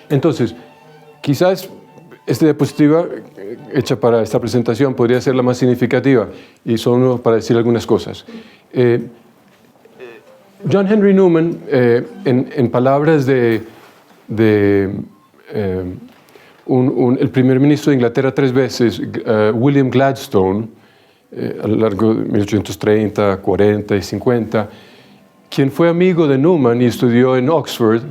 Entonces, quizás esta diapositiva hecha para esta presentación podría ser la más significativa y solo para decir algunas cosas. John Henry Newman, en palabras de el primer ministro de Inglaterra 3 veces, William Gladstone, a lo largo de 1830, 40 y 50, quien fue amigo de Newman y estudió en Oxford,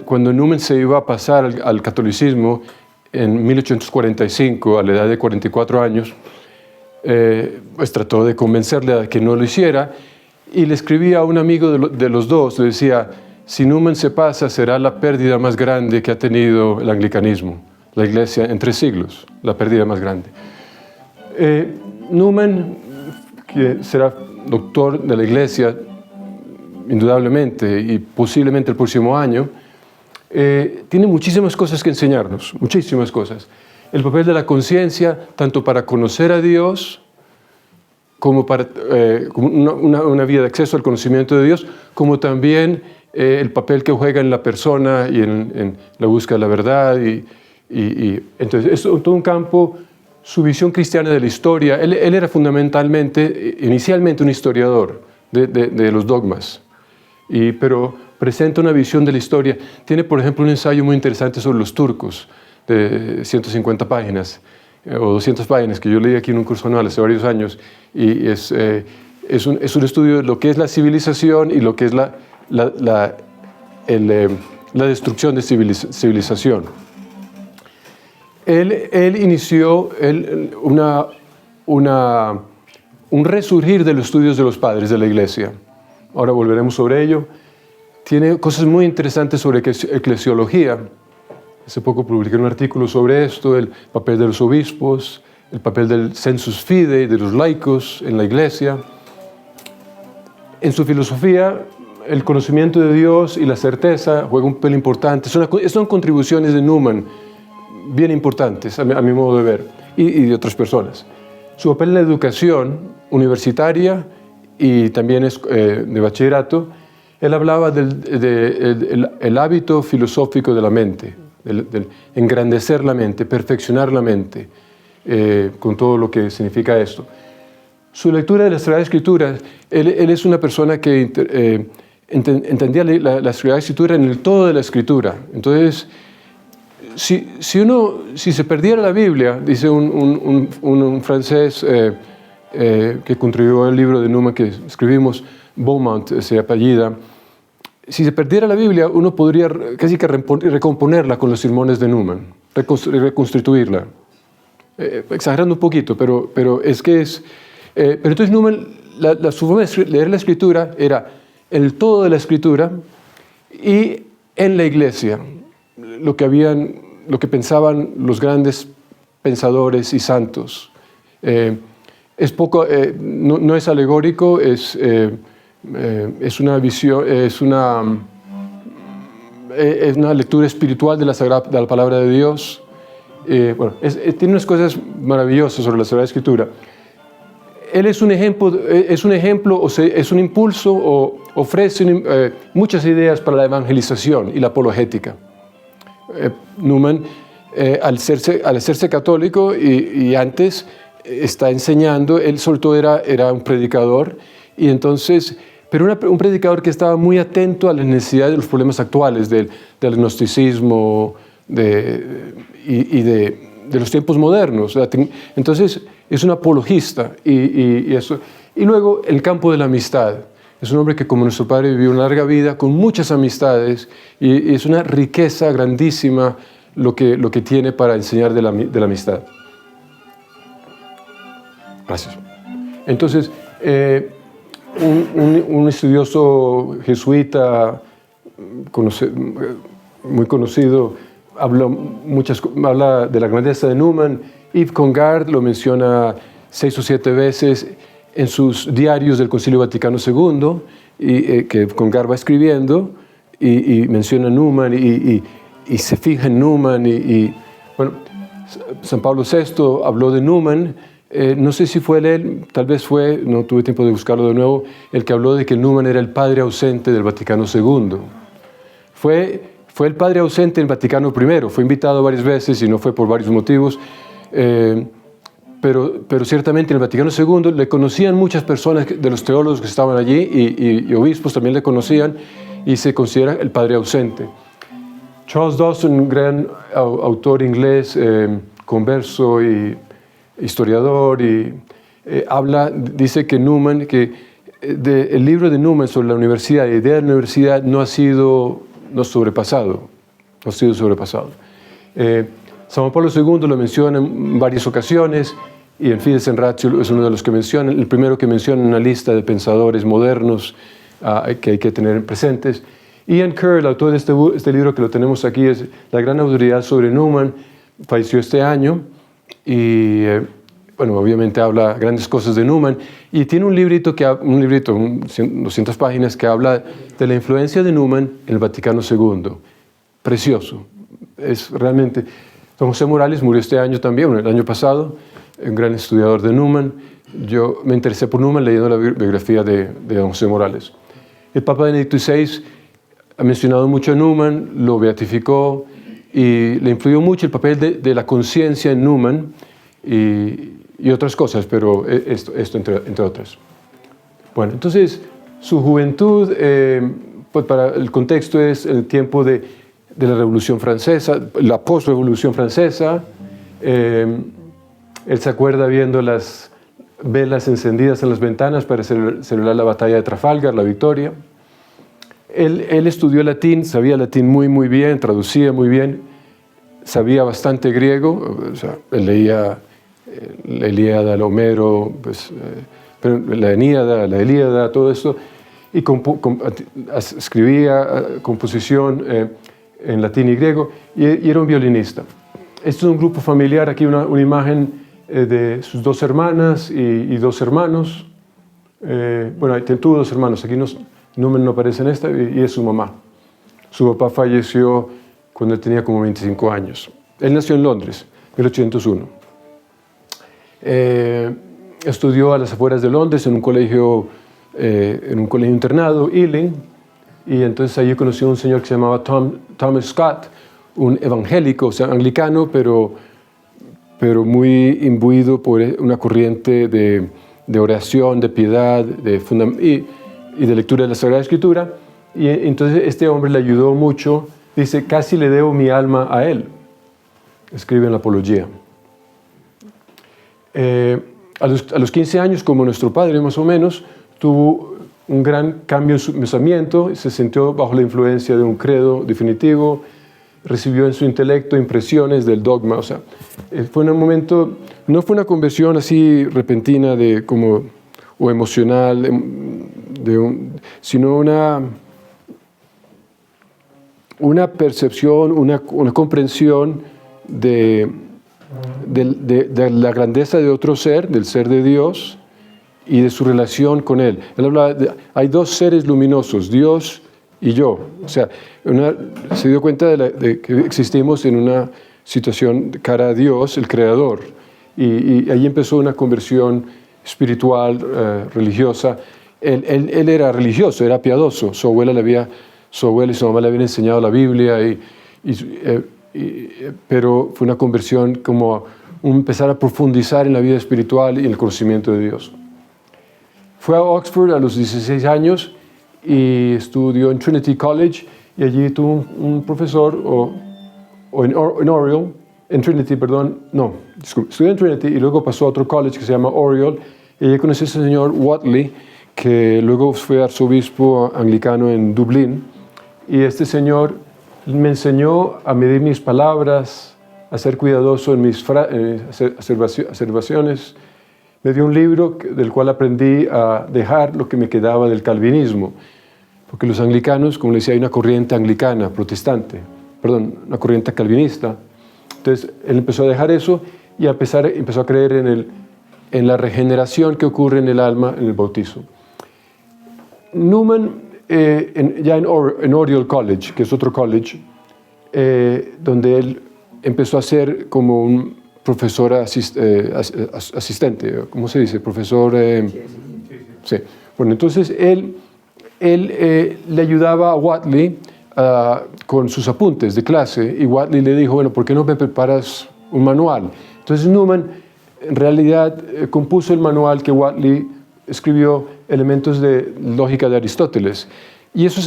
cuando Newman se iba a pasar al catolicismo en 1845, a la edad de 44 años, pues trató de convencerle a que no lo hiciera y le escribía a un amigo de los dos, le decía: si Newman se pasa, será la pérdida más grande que ha tenido el anglicanismo, la Iglesia en 3 siglos, la pérdida más grande. Newman, que será doctor de la Iglesia, indudablemente, y posiblemente el próximo año, tiene muchísimas cosas que enseñarnos, muchísimas cosas. El papel de la conciencia, tanto para conocer a Dios, como para como una vía de acceso al conocimiento de Dios, como también el papel que juega en la persona y en la búsqueda de la verdad. Entonces, es todo un campo, su visión cristiana de la historia. Él era fundamentalmente, inicialmente, un historiador de los dogmas, pero presenta una visión de la historia. Tiene, por ejemplo, un ensayo muy interesante sobre los turcos, de 150 páginas, o 200 páginas, que yo leí aquí en un curso anual hace varios años, y es un estudio de lo que es la civilización y lo que es la destrucción de civilización. Él inició un resurgir de los estudios de los padres de la Iglesia. Ahora volveremos sobre ello. Tiene cosas muy interesantes sobre eclesiología. Hace poco publiqué un artículo sobre esto, el papel de los obispos, el papel del sensus fidei, de los laicos en la Iglesia. En su filosofía, el conocimiento de Dios y la certeza juegan un papel importante. Son contribuciones de Newman bien importantes, a mi modo de ver, y de otras personas. Su papel en la educación universitaria y también de bachillerato, él hablaba del hábito filosófico de la mente, del engrandecer la mente, perfeccionar la mente, con todo lo que significa esto. Su lectura de la Sagrada Escritura, él es una persona que entendía la Sagrada Escritura en el todo de la Escritura. Entonces, si se perdiera la Biblia, dice un francés que contribuyó al libro de Newman que escribimos, Beaumont se apellida, si se perdiera la Biblia, uno podría casi que recomponerla con los sermones de Newman, reconstituirla. Exagerando un poquito, pero es que es... pero entonces Newman, su forma de leer la Escritura era el todo de la Escritura y en la Iglesia, lo que pensaban los grandes pensadores y santos. Es poco, no es alegórico, es una visión, es una lectura espiritual de la palabra de Dios. Tiene unas cosas maravillosas sobre la Sagrada Escritura. Él es un ejemplo, o sea, es un impulso, o ofrece muchas ideas para la evangelización y la apologética. Newman, al hacerse católico y antes está enseñando, él sobre todo era un predicador, y entonces, pero un predicador que estaba muy atento a las necesidades de los problemas actuales del gnosticismo y de los tiempos modernos. Entonces, es un apologista y eso. Y luego, el campo de la amistad. Es un hombre que, como nuestro padre, vivió una larga vida con muchas amistades, y es una riqueza grandísima lo que tiene para enseñar de la amistad. Gracias. Entonces, un estudioso jesuita muy conocido habla de la grandeza de Newman. Yves Congar lo menciona 6 o 7 veces en sus diarios del Concilio Vaticano II, que Congar va escribiendo, y menciona a Newman y se fija en Newman. Bueno, San Pablo VI habló de Newman. No sé si fue él, tal vez fue, no tuve tiempo de buscarlo de nuevo, el que habló de que Newman era el padre ausente del Vaticano II. Fue fue el padre ausente en Vaticano I, fue invitado varias veces y no fue por varios motivos, pero ciertamente en el Vaticano II le conocían muchas personas de los teólogos que estaban allí y obispos también le conocían y se considera el padre ausente. Charles Dawson, un gran autor inglés, converso y historiador, dice que Newman, el libro de Newman sobre la universidad, la idea de la universidad no ha sido sobrepasado. San Juan Pablo II lo menciona en varias ocasiones y en Fides et Ratio es uno de los que menciona, el primero que menciona en una lista de pensadores modernos que hay que tener presentes. Ian Kerr, el autor de este libro que lo tenemos aquí, es la gran autoridad sobre Newman, falleció este año y bueno, obviamente habla grandes cosas de Newman y tiene un librito, 200 páginas, que habla de la influencia de Newman en el Vaticano II. Precioso. Es realmente... Don José Morales murió este año también, el año pasado, un gran estudiador de Newman. Yo me interesé por Newman leyendo la biografía de Don José Morales. El Papa Benedicto XVI ha mencionado mucho a Newman, lo beatificó y le influyó mucho el papel de la conciencia en Newman y otras cosas, pero esto entre otras. Bueno, entonces su juventud, pues para el contexto es el tiempo de la Revolución Francesa, la post-Revolución Francesa. Él se acuerda viendo las velas encendidas en las ventanas para celebrar la batalla de Trafalgar, la victoria. Él estudió latín, sabía latín muy bien, traducía muy bien, sabía bastante griego, o sea, él leía la Ilíada, el Homero, pues, la Eníada, la Ilíada, todo esto, y escribía composición en latín y griego, y era un violinista. Esto es un grupo familiar, aquí una imagen de sus dos hermanas y dos hermanos. Bueno, tuvo dos hermanos, aquí no aparece en esta, y es su mamá. Su papá falleció cuando él tenía como 25 años. Él nació en Londres, en 1801. Estudió a las afueras de Londres en un colegio internado, Ealing, y entonces allí conoció a un señor que se llamaba Thomas Scott, un evangélico, o sea, anglicano, pero muy imbuido por una corriente de oración, de piedad y de lectura de la Sagrada Escritura. Y entonces este hombre le ayudó mucho, dice, casi le debo mi alma a él, escribe en la Apología. A los 15 años, como nuestro padre más o menos, tuvo un gran cambio en su pensamiento, se sintió bajo la influencia de un credo definitivo, recibió en su intelecto impresiones del dogma. O sea, fue un momento, no fue una conversión así repentina o emocional, sino una percepción, una comprensión de la grandeza de otro ser, del ser de Dios, y de su relación con Él. Él habla hay dos seres luminosos, Dios y yo. O sea, se dio cuenta de que existimos en una situación de cara a Dios, el Creador. Y ahí empezó una conversión espiritual, religiosa. Él era religioso, era piadoso. Su abuela y su mamá le habían enseñado la Biblia, pero fue una conversión como empezar a profundizar en la vida espiritual y en el conocimiento de Dios. Fue a Oxford a los 16 años y estudió en Trinity College, y allí tuvo un profesor, estudió en Trinity y luego pasó a otro college que se llama Oriel, y allí conoció a ese señor Whately, que luego fue arzobispo anglicano en Dublín, y este señor me enseñó a medir mis palabras, a ser cuidadoso en mis observaciones. Me dio un libro del cual aprendí a dejar lo que me quedaba del calvinismo, porque los anglicanos, como les decía, hay una corriente anglicana, una corriente calvinista. Entonces él empezó a dejar eso y empezó a creer en la regeneración que ocurre en el alma en el bautizo. Newman, ya en Oriel College, que es otro college, donde él empezó a ser como un profesor asistente, ¿cómo se dice? Profesor... sí. Bueno, entonces él le ayudaba a Whately con sus apuntes de clase, y Whately le dijo, bueno, ¿por qué no me preparas un manual? Entonces Newman en realidad compuso el manual que Whately escribió, Elementos de Lógica de Aristóteles. Y eso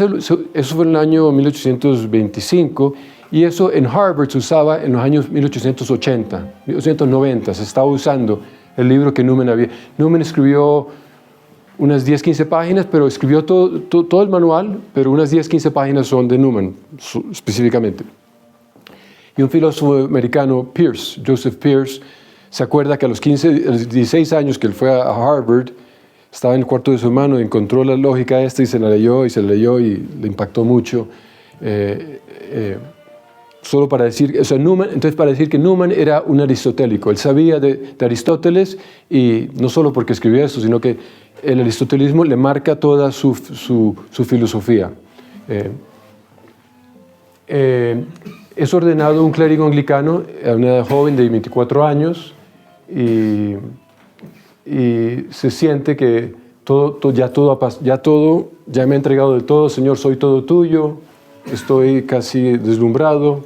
fue en el año 1825, y eso en Harvard se usaba en los años 1880, 1890, se estaba usando el libro que Newman había. Newman escribió unas 10, 15 páginas, pero escribió todo el manual, pero unas 10, 15 páginas son de Newman específicamente. Y un filósofo americano, Joseph Peirce, se acuerda que a los 16 años que él fue a Harvard, estaba en el cuarto de su hermano, encontró la lógica esta y se la leyó y le impactó mucho. Solo para decir, o sea, entonces para decir que Newman era un aristotélico, él sabía de Aristóteles, y no solo porque escribió eso, sino que el aristotelismo le marca toda su filosofía. Es ordenado un clérigo anglicano a una edad joven de 24 años y se siente que ya me he entregado de todo, Señor, soy todo tuyo, estoy casi deslumbrado,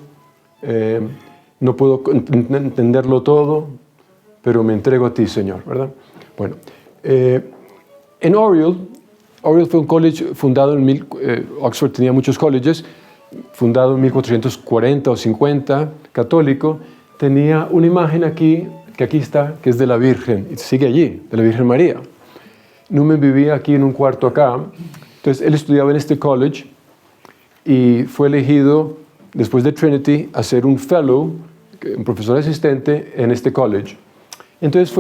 no puedo entenderlo todo, pero me entrego a ti, Señor, ¿verdad? Bueno, en Oriel fue un college fundado Oxford tenía muchos colleges, fundado en 1440 o 50, católico, tenía una imagen aquí, que aquí está, que es de la Virgen, y sigue allí, de la Virgen María. Newman vivía aquí en un cuarto acá, entonces él estudiaba en este college y fue elegido después de Trinity a ser un fellow, un profesor asistente en este college. Entonces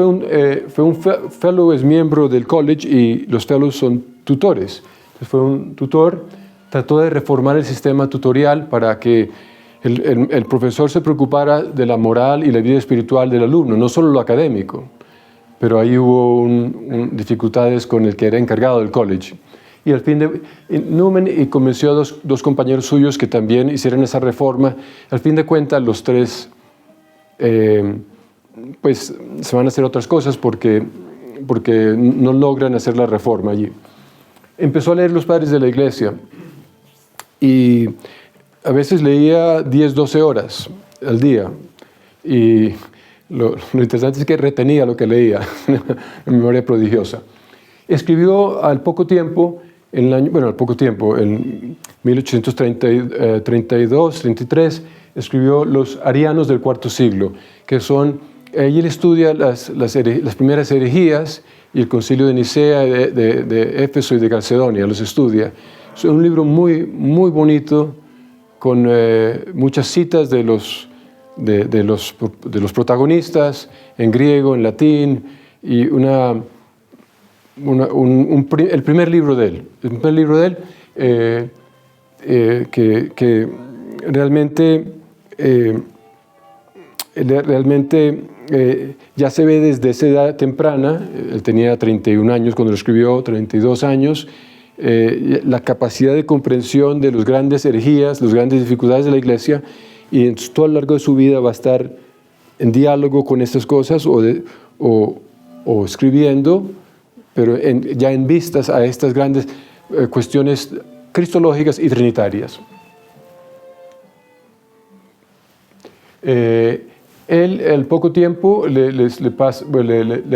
fellow es miembro del college y los fellows son tutores. Entonces fue un tutor, trató de reformar el sistema tutorial para que el profesor se preocupara de la moral y la vida espiritual del alumno, no solo lo académico, pero ahí hubo dificultades con el que era encargado del college. Y al fin Newman convenció a dos compañeros suyos que también hicieran esa reforma. Al fin de cuentas, los tres pues se van a hacer otras cosas porque no logran hacer la reforma allí. Empezó a leer los padres de la iglesia y a veces leía 10, 12 horas al día. Y lo interesante es que retenía lo que leía, una memoria prodigiosa. Escribió al poco tiempo, en 1832, 33, escribió Los arianos del cuarto siglo, que son, allí él estudia las primeras herejías y el concilio de Nicea, de Éfeso y de Calcedonia, los estudia. Es un libro muy, muy bonito, con muchas citas de los protagonistas, en griego, en latín, y el primer libro de él, que realmente ya se ve desde esa edad temprana. Él tenía 31 años cuando lo escribió, 32 años, la capacidad de comprensión de las grandes herejías, las grandes dificultades de la iglesia, y entonces todo a lo largo de su vida va a estar en diálogo con estas cosas o escribiendo, pero ya en vistas a estas grandes cuestiones cristológicas y trinitarias. Él, al poco tiempo, le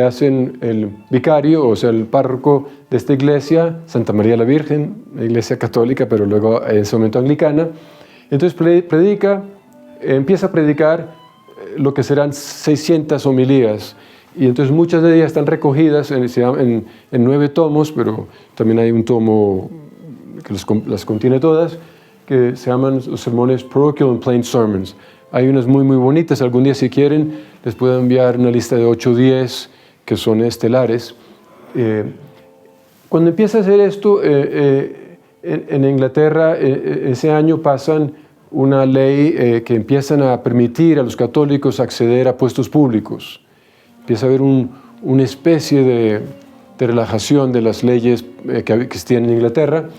hacen el vicario, o sea, el párroco de esta iglesia, Santa María la Virgen, la iglesia católica, pero luego en ese momento anglicana. Entonces empieza a predicar lo que serán 600 homilías, y entonces muchas de ellas están recogidas en 9 tomos, pero también hay un tomo que las contiene todas, que se llaman los sermones Parochial and Plain Sermons. Hay unas muy, muy bonitas. Algún día, si quieren, les puedo enviar una lista de 8 o 10 que son estelares. Cuando empieza a hacer esto, en Inglaterra, ese año pasan una ley que empiezan a permitir a los católicos acceder a puestos públicos. Empieza a haber una especie de relajación de las leyes que existían en Inglaterra.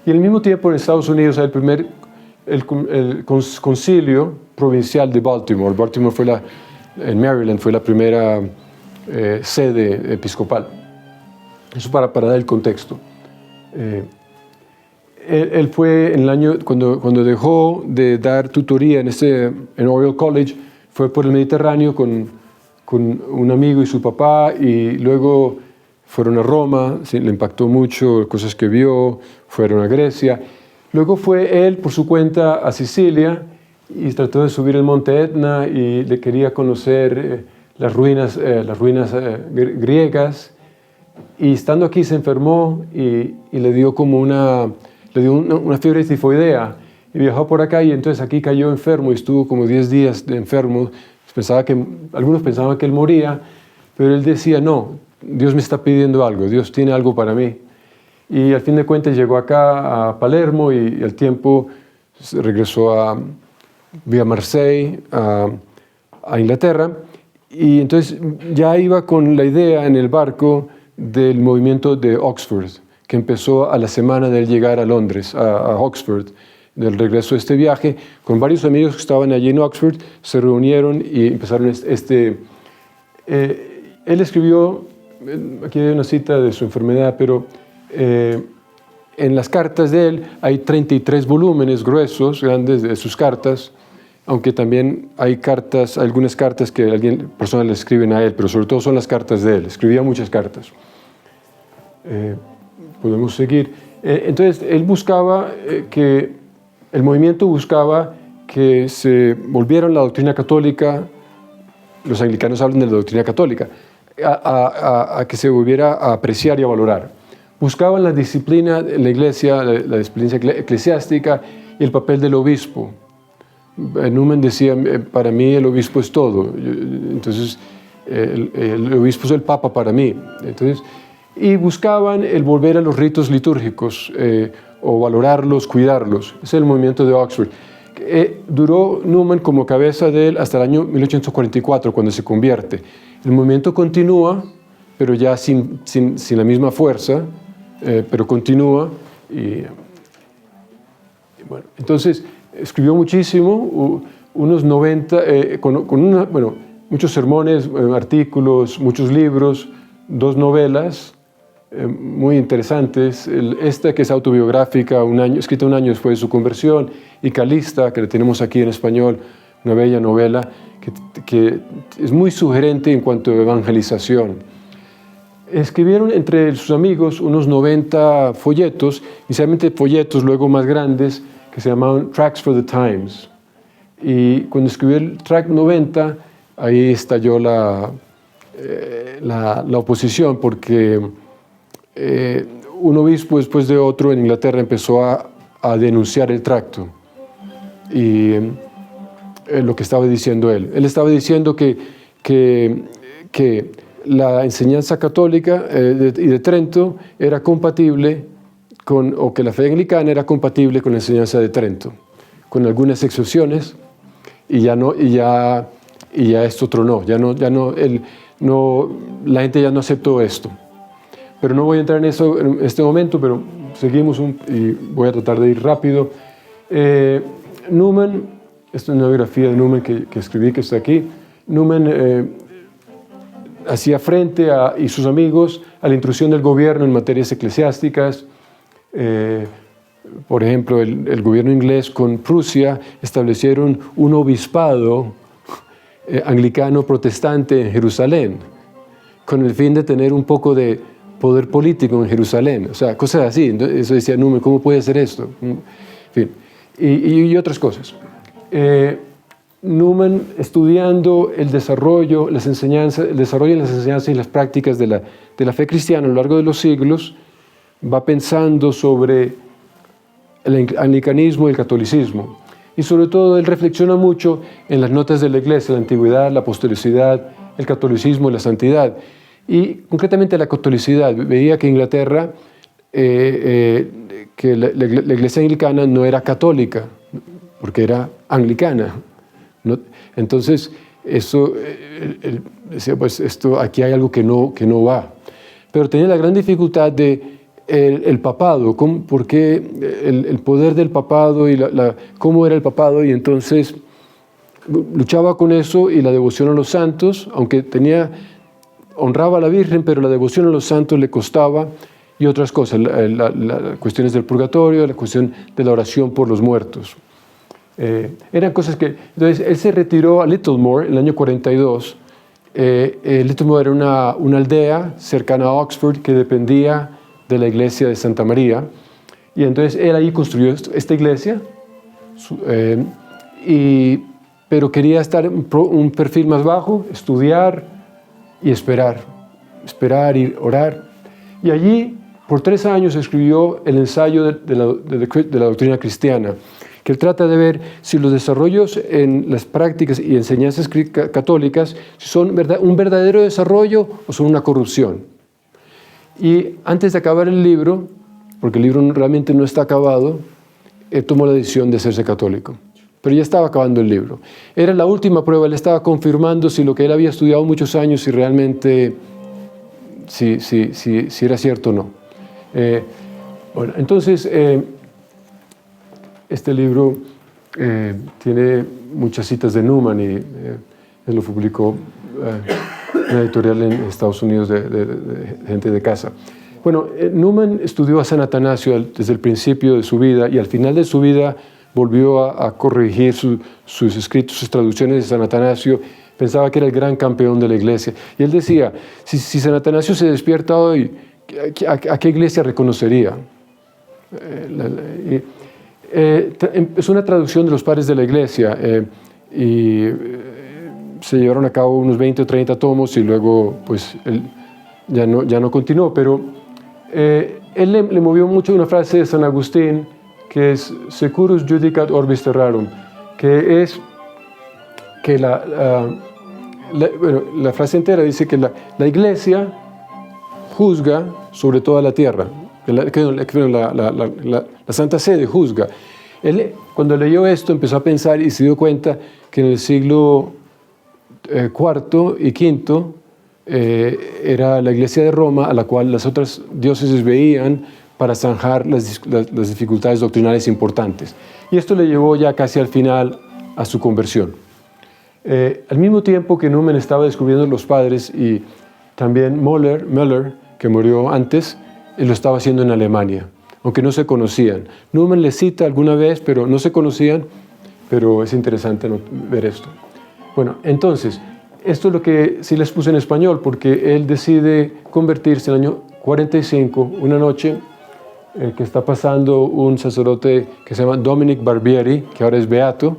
Y al mismo tiempo, en Estados Unidos hay el concilio provincial de Baltimore. En Maryland fue la primera sede episcopal. Eso para dar el contexto. Él fue en el año, cuando dejó de dar tutoría en Oriel College, fue por el Mediterráneo con un amigo y su papá, y luego fueron a Roma, sí, le impactó mucho cosas que vio, fueron a Grecia. Luego fue él por su cuenta a Sicilia y trató de subir el monte Etna y le quería conocer las ruinas griegas. Y estando aquí se enfermó y le dio como una fiebre tifoidea. Y viajó por acá y entonces aquí cayó enfermo y estuvo como 10 días de enfermo. Algunos pensaban que él moría, pero él decía, no, Dios me está pidiendo algo, Dios tiene algo para mí. Y al fin de cuentas llegó acá a Palermo y al tiempo regresó vía Marseille a Inglaterra. Y entonces ya iba con la idea en el barco del movimiento de Oxford, que empezó a la semana de él llegar a Londres, a Oxford, del regreso de este viaje, con varios amigos que estaban allí en Oxford, se reunieron y empezaron él escribió, aquí hay una cita de su enfermedad, pero en las cartas de él hay 33 volúmenes gruesos, grandes, de sus cartas, aunque también hay algunas cartas que personas le escriben a él, pero sobre todo son las cartas de él. Escribía muchas cartas. Podemos seguir. Entonces, el movimiento buscaba que se volviera la doctrina católica, los anglicanos hablan de la doctrina católica, a que se volviera a apreciar y a valorar. Buscaban la disciplina en la iglesia, la disciplina eclesiástica y el papel del obispo. Newman decía, para mí el obispo es todo, entonces el obispo es el papa para mí. Entonces, y buscaban el volver a los ritos litúrgicos, o valorarlos, cuidarlos. Ese es el movimiento de Oxford. Duró Newman como cabeza de él hasta el año 1844, cuando se convierte. El movimiento continúa, pero ya sin la misma fuerza, pero continúa. Y bueno, entonces escribió muchísimo, unos 90, muchos sermones, artículos, muchos libros, 2 novelas muy interesantes. Esta que es autobiográfica, escrita un año después de su conversión, y Calista, que la tenemos aquí en español, una bella novela que es muy sugerente en cuanto a evangelización. Escribieron entre sus amigos unos 90 folletos, inicialmente folletos, luego más grandes, que se llamaban Tracts for the Times. Y cuando escribió el tract 90, ahí estalló la oposición, porque un obispo después de otro en Inglaterra empezó a denunciar el tracto y lo que estaba diciendo él. Él estaba diciendo que la enseñanza católica y de Trento era compatible o que la fe anglicana era compatible con la enseñanza de Trento, con algunas excepciones, y ya esto tronó, la gente ya no aceptó esto. Pero no voy a entrar en eso en este momento, pero seguimos y voy a tratar de ir rápido. Newman, esta es una biografía de Newman que escribí, que está aquí. Newman hacía frente y sus amigos a la intrusión del gobierno en materias eclesiásticas. Por ejemplo, el gobierno inglés con Prusia establecieron un obispado anglicano protestante en Jerusalén, con el fin de tener un poco de poder político en Jerusalén, o sea, cosas así. Entonces, eso decía Newman, ¿cómo puede hacer esto? En fin, y otras cosas. Newman, estudiando el desarrollo en las enseñanzas y las prácticas de la fe cristiana a lo largo de los siglos, va pensando sobre el anglicanismo y el catolicismo. Y sobre todo él reflexiona mucho en las notas de la Iglesia, la antigüedad, la apostolicidad, el catolicismo y la santidad. Y concretamente la catolicidad. Veía que Inglaterra, que la Iglesia anglicana no era católica, porque era anglicana, ¿no? Entonces, eso, decía, pues aquí hay algo que no va. Pero tenía la gran dificultad de el papado, por qué el poder del papado y cómo era el papado, y entonces luchaba con eso y la devoción a los santos, aunque honraba a la Virgen, pero la devoción a los santos le costaba, y otras cosas, las cuestiones del purgatorio, la cuestión de la oración por los muertos. Eran cosas que... Entonces, él se retiró a Littlemore en el año 42. Littlemore era una aldea cercana a Oxford que dependía de la iglesia de Santa María. Y entonces él ahí construyó esta iglesia, pero quería estar en un perfil más bajo, estudiar y esperar y orar. Y allí, por 3 años, escribió el ensayo de la doctrina cristiana, que él trata de ver si los desarrollos en las prácticas y enseñanzas católicas son un verdadero desarrollo o son una corrupción. Y antes de acabar el libro, porque el libro realmente no está acabado, tomó la decisión de hacerse católico. Pero ya estaba acabando el libro. Era la última prueba, él estaba confirmando si lo que él había estudiado muchos años, si realmente, si era cierto o no. Bueno, entonces, este libro tiene muchas citas de Newman y él lo publicó en una editorial en Estados Unidos de gente de casa. Bueno, Newman estudió a San Atanasio desde el principio de su vida y al final de su vida volvió a corregir sus escritos, sus traducciones de San Atanasio. Pensaba que era el gran campeón de la iglesia. Y él decía, si San Atanasio se despierta hoy, ¿a qué iglesia reconocería? Es una traducción de los padres de la iglesia y se llevaron a cabo unos 20 o 30 tomos y luego pues él ya no continuó, pero él le movió mucho una frase de San Agustín que es securus judicat orbis terrarum, que es que la frase entera dice que la iglesia juzga sobre toda la tierra, la Santa Sede juzga. Él, cuando leyó esto, empezó a pensar y se dio cuenta que en el siglo IV y V era la iglesia de Roma a la cual las otras diócesis veían para zanjar las dificultades doctrinales importantes. Y esto le llevó ya casi al final a su conversión. Al mismo tiempo que Newman estaba descubriendo los padres y también Müller, que murió antes, él lo estaba haciendo en Alemania, aunque no se conocían. Newman le cita alguna vez, pero no se conocían, pero es interesante ver esto. Bueno, entonces, esto es lo que sí les puse en español, porque él decide convertirse en el año 45, una noche, que está pasando un sacerdote que se llama Dominic Barbieri, que ahora es beato.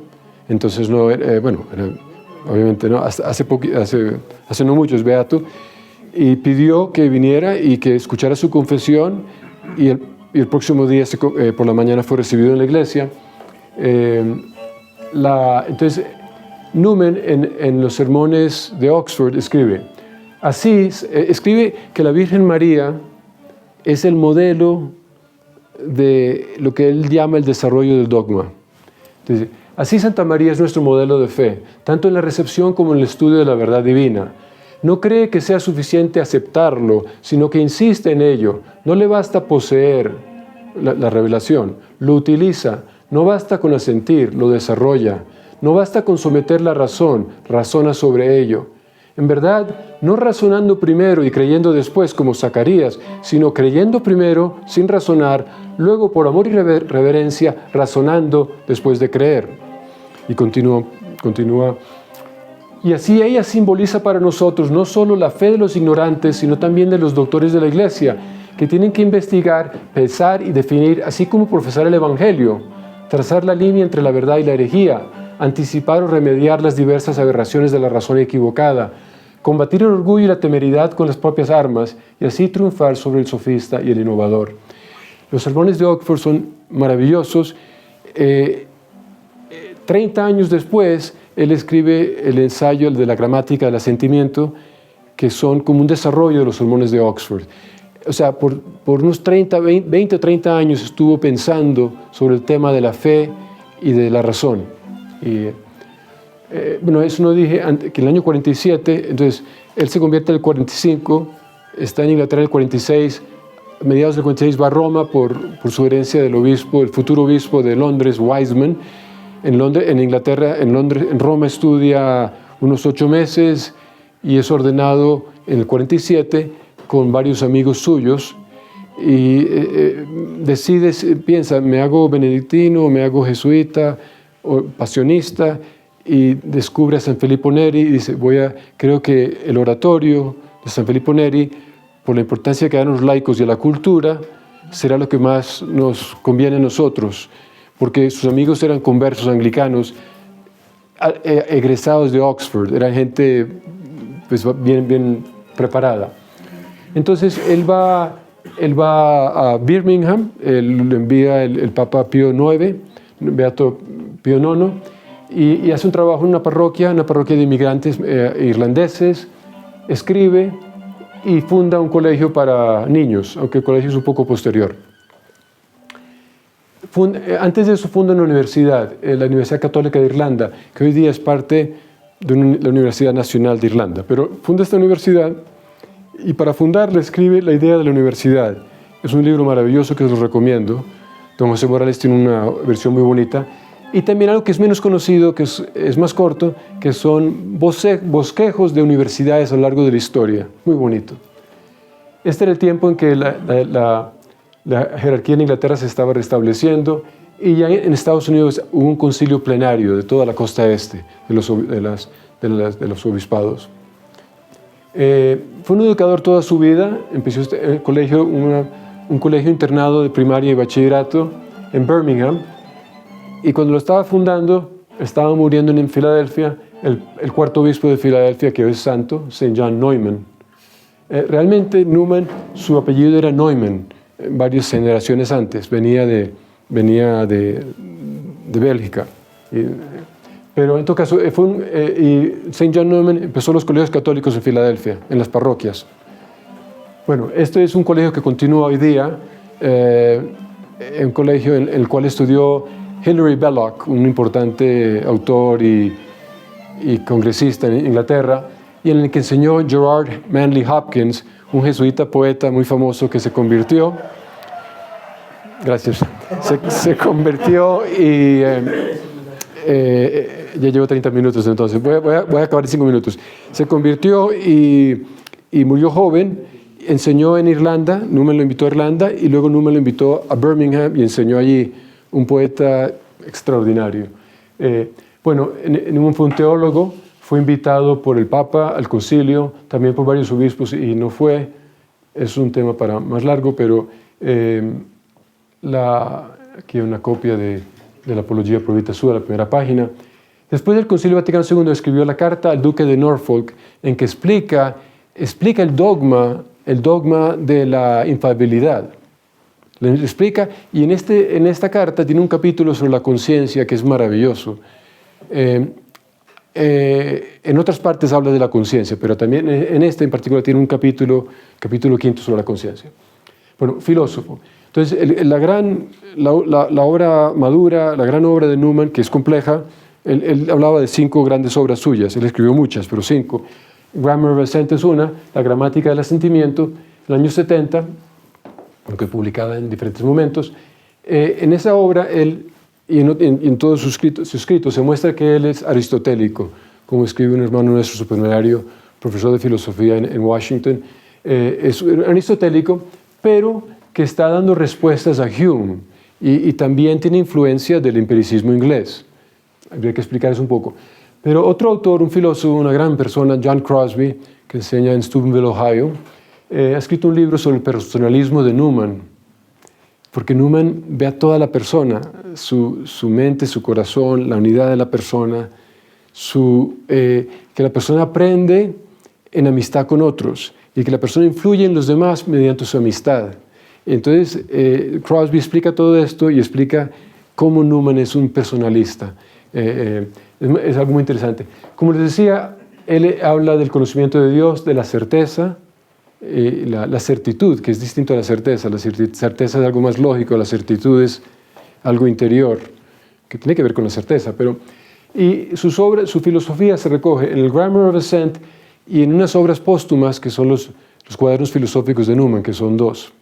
Entonces, obviamente no, hace no mucho es beato, y pidió que viniera y que escuchara su confesión, y el próximo día por la mañana fue recibido en la iglesia. Entonces, Newman en los sermones de Oxford escribe que la Virgen María es el modelo de lo que él llama el desarrollo del dogma. Entonces, así Santa María es nuestro modelo de fe, tanto en la recepción como en el estudio de la verdad divina. No cree que sea suficiente aceptarlo, sino que insiste en ello. No le basta poseer la revelación, lo utiliza. No basta con asentir, lo desarrolla. No basta con someter la razón, razona sobre ello. En verdad, no razonando primero y creyendo después como Zacarías, sino creyendo primero sin razonar, luego por amor y reverencia, razonando después de creer. Y continúa. Y así ella simboliza para nosotros no solo la fe de los ignorantes, sino también de los doctores de la Iglesia, que tienen que investigar, pensar y definir, así como profesar el Evangelio, trazar la línea entre la verdad y la herejía, anticipar o remediar las diversas aberraciones de la razón equivocada, combatir el orgullo y la temeridad con las propias armas y así triunfar sobre el sofista y el innovador. Los sermones de Oxford son maravillosos. 30 años después, él escribe el ensayo de la gramática del asentimiento, que son como un desarrollo de los sermones de Oxford. O sea, por unos 20 o 30 años estuvo pensando sobre el tema de la fe y de la razón. Y, eso no dije, que en el año 47, entonces él se convierte en el 45, está en Inglaterra en el 46, a mediados del 46 va a Roma por sugerencia del obispo, el futuro obispo de Londres, Wiseman. En Roma estudia unos 8 meses y es ordenado en el 47 con varios amigos suyos. y decides, piensa, ¿me hago benedictino, me hago jesuita o pasionista? Y descubre a San Filippo Neri y dice, creo que el oratorio de San Filippo Neri, por la importancia que dan los laicos y a la cultura, será lo que más nos conviene a nosotros, porque sus amigos eran conversos anglicanos, egresados de Oxford, eran gente pues, bien preparada. Entonces él va a Birmingham, lo envía el Papa Pío IX, Beato Pío IX, y hace un trabajo en una parroquia de inmigrantes irlandeses, escribe y funda un colegio para niños, aunque el colegio es un poco posterior. Antes de eso funda una universidad, la Universidad Católica de Irlanda, que hoy día es parte de la Universidad Nacional de Irlanda. Pero funda esta universidad y para fundarla escribe la idea de la universidad. Es un libro maravilloso que os lo recomiendo. Don José Morales tiene una versión muy bonita. Y también algo que es menos conocido, que es más corto, que son bosquejos de universidades a lo largo de la historia. Muy bonito. Este era el tiempo en que la jerarquía en Inglaterra se estaba restableciendo y ya en Estados Unidos hubo un concilio plenario de toda la costa este, de los obispados. Fue un educador toda su vida, empezó el colegio, un colegio internado de primaria y bachillerato en Birmingham, y cuando lo estaba fundando, estaba muriendo en Filadelfia, el cuarto obispo de Filadelfia, que hoy es santo, St. John Neumann. Realmente Newman, su apellido era Neumann, varias generaciones antes, venía de Bélgica. Pero en todo caso, y St. John Neumann empezó los colegios católicos en Filadelfia, en las parroquias. Bueno, este es un colegio que continúa hoy día, un colegio en el cual estudió Hilary Belloc, un importante autor y congresista en Inglaterra, y en el que enseñó Gerard Manley Hopkins, un jesuita poeta muy famoso que se convirtió. Gracias. Se convirtió y ya llevo 30 minutos, entonces voy a acabar en 5 minutos. Se convirtió y murió joven, enseñó en Irlanda, Newman lo invitó a Irlanda y luego Newman lo invitó a Birmingham y enseñó allí, un poeta extraordinario. Newman fue un teólogo, fue invitado por el Papa al concilio, también por varios obispos y no fue. Es un tema para más largo, pero aquí hay una copia de la Apología Pro Vita Sua, la primera página. Después del Concilio Vaticano II escribió la carta al duque de Norfolk en que explica el dogma de la infalibilidad. Le explica, y en esta carta tiene un capítulo sobre la conciencia que es maravilloso. En otras partes habla de la conciencia, pero también en este en particular tiene un capítulo 5 sobre la conciencia. Bueno, filósofo. Entonces, la obra madura, la gran obra de Newman, que es compleja, él hablaba de 5 grandes obras suyas, él escribió muchas, pero 5. Grammar of Assent es una, la gramática del asentimiento, en el año 70, aunque publicada en diferentes momentos. En esa obra, él, y en todos sus escritos, se muestra que él es aristotélico, como escribe un hermano nuestro supernumerario, profesor de filosofía en Washington. Es aristotélico, pero que está dando respuestas a Hume y también tiene influencia del empiricismo inglés. Habría que explicar eso un poco. Pero otro autor, un filósofo, una gran persona, John Crosby, que enseña en Steubenville, Ohio, ha escrito un libro sobre el personalismo de Newman, porque Newman ve a toda la persona, su mente, su corazón, la unidad de la persona, que la persona aprende en amistad con otros y que la persona influye en los demás mediante su amistad. Entonces, Crosby explica todo esto y explica cómo Newman es un personalista. Es algo muy interesante. Como les decía, él habla del conocimiento de Dios, de la certeza, la certitud, que es distinto a la certeza. La certeza es algo más lógico, la certitud es algo interior, que tiene que ver con la certeza. Y su filosofía se recoge en el Grammar of Assent y en unas obras póstumas que son los cuadernos filosóficos de Newman, que son 2.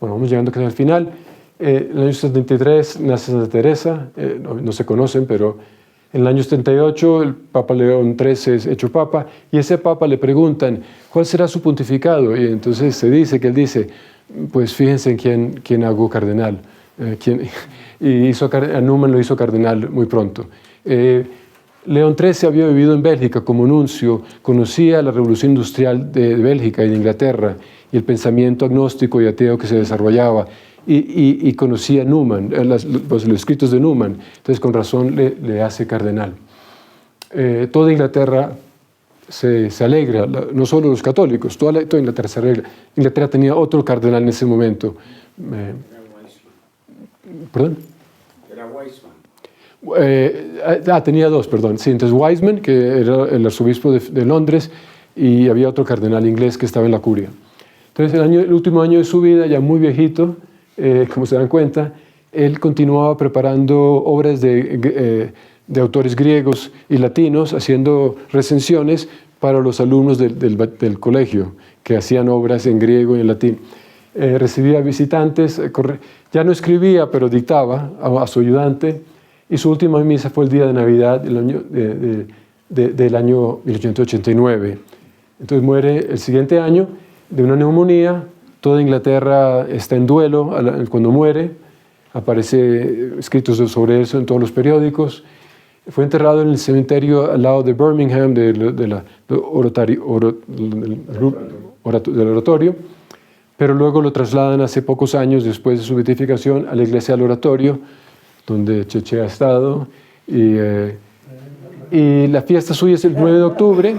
Vamos llegando casi al final. En el año 73 nace Santa Teresa, no se conocen, pero En el año 78 el Papa León XIII es hecho Papa y ese Papa le preguntan ¿cuál será su pontificado? Y entonces se dice que él dice, pues fíjense en quién hago cardenal. Y a Newman lo hizo cardenal muy pronto. León XIII había vivido en Bélgica como nuncio, conocía la revolución industrial de Bélgica y de Inglaterra y el pensamiento agnóstico y ateo que se desarrollaba y conocía a Newman, los escritos de Newman, entonces con razón le hace cardenal. Toda Inglaterra se alegra, no solo los católicos, toda Inglaterra se alegra. Inglaterra tenía otro cardenal en ese momento. ¿Perdón? Era Weissman. Tenía dos, perdón. Sí, entonces Wiseman, que era el arzobispo de Londres, y había otro cardenal inglés que estaba en la curia. Entonces el último año de su vida, ya muy viejito, como se dan cuenta, él continuaba preparando obras de autores griegos y latinos, haciendo recensiones para los alumnos del colegio, que hacían obras en griego y en latín. Recibía visitantes, ya no escribía, pero dictaba a su ayudante, y su última misa fue el día de Navidad del año 1889. Entonces muere el siguiente año de una neumonía. Toda Inglaterra está en duelo cuando muere. Aparece escritos sobre eso en todos los periódicos. Fue enterrado en el cementerio al lado de Birmingham, del oratorio, pero luego lo trasladan hace pocos años, después de su beatificación, a la iglesia del oratorio, donde Cheche ha estado, y la fiesta suya es el 9 de octubre.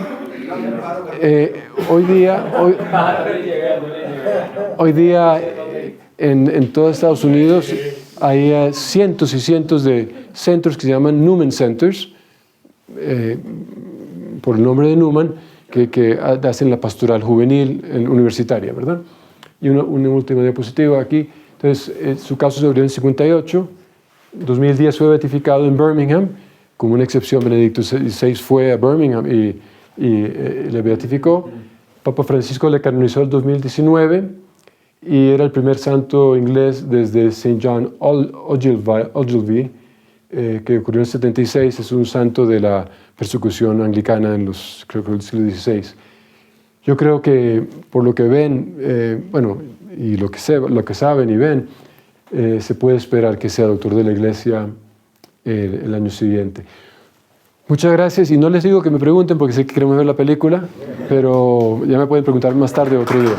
Hoy día en todo Estados Unidos hay cientos y cientos de centros que se llaman Newman Centers, por el nombre de Newman, que hacen la pastoral juvenil universitaria, ¿verdad? Y una última diapositiva aquí. Entonces, su caso se abrió en 58. 2010 fue beatificado en Birmingham, como una excepción. Benedicto XVI fue a Birmingham y le beatificó. Papa Francisco le canonizó en 2019 y era el primer santo inglés desde St. John Ogilvie, que ocurrió en 76. Es un santo de la persecución anglicana creo que el siglo XVI. Yo creo que por lo que ven, y lo que saben y ven, se puede esperar que sea doctor de la Iglesia el año siguiente. Muchas gracias, y no les digo que me pregunten porque sé que queremos ver la película, pero ya me pueden preguntar más tarde otro día.